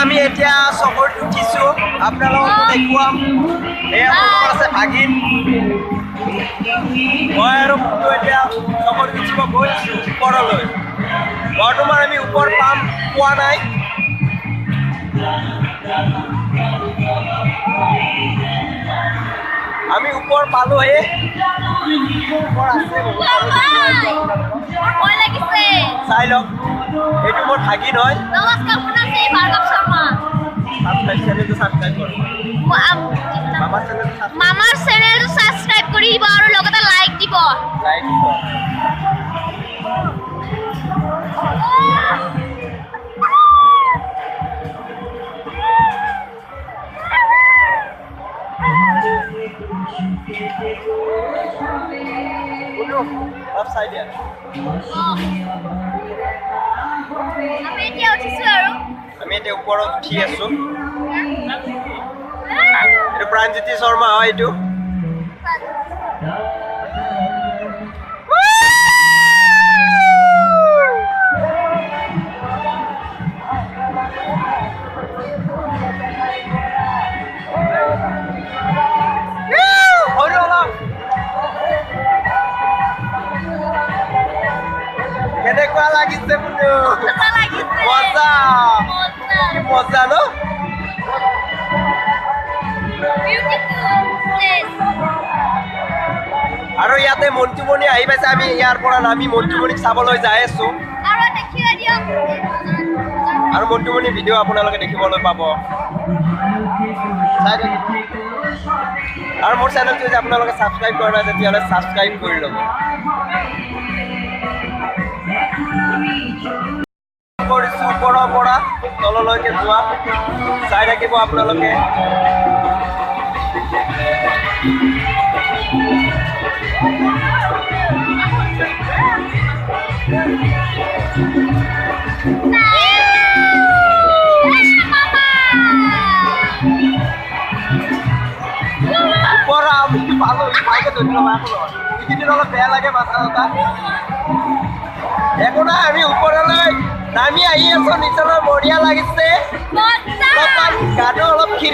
আমি এতিয়া চকৰত উঠিছো আপোনালোকক দেখুৱাম এয়া মোৰ আছে ভাগিন মই আৰু পুতু এতিয়া চকৰত উঠিব গৈছো ওপৰলৈ বৰ্তমান আমি ওপৰ পোৱা নাই আমি ওপৰ পালোহে ওপৰ আছে ভয় লাগিছে চাই লওক এইটো মোৰ ভাগিন হয় নমস্কাৰ আপোনাক এই ভাৰ্গৱ শৰ্মা সাবস্ক্ৰাইব কৰক মামাৰ চেনেলটো সাবস্ক্ৰাইব কৰি দিব আৰু লগতে লাইক দিব Upside down. আমি এতিয়া উঠিছো আৰু আমি এতিয়া ওপৰত উঠি আছো এইটো প্ৰাণজ্যোতি শৰ্মা হয় এইটো কেনেকুৱা লাগিছে বুলো মজা কি মজা ন আৰু ইয়াতে মন্টুমণি আহি পাইছে আমি ইয়াৰ পৰা নামি মন্টুমণিক চাবলৈ যাই আছো আৰু মন্টুমণি ভিডিঅ' আপোনালোকে দেখিবলৈ পাব চাই থাকক। আৰু মোৰ চেনেলটো যদি আপোনালোকে ছাবস্ক্ৰাইব কৰা নাই তেতিয়াহ'লে ছাবস্ক্ৰাইব কৰি ল'ব। কৰিছো ওপৰৰ পৰা তললৈকে যোৱা চাই থাকিব আপোনালোকে। ওপৰৰ আমি পালো ভালকে ধৰি ল'বা এইকেইদিন অলপ বেয়া লাগে মাথা চাথা একো নাই। আমি ওপৰলৈ নামি আহি আছো নিচলৈ বঢ়িয়া লাগিছে। অলপমান গাটো অলপ খিৰিকী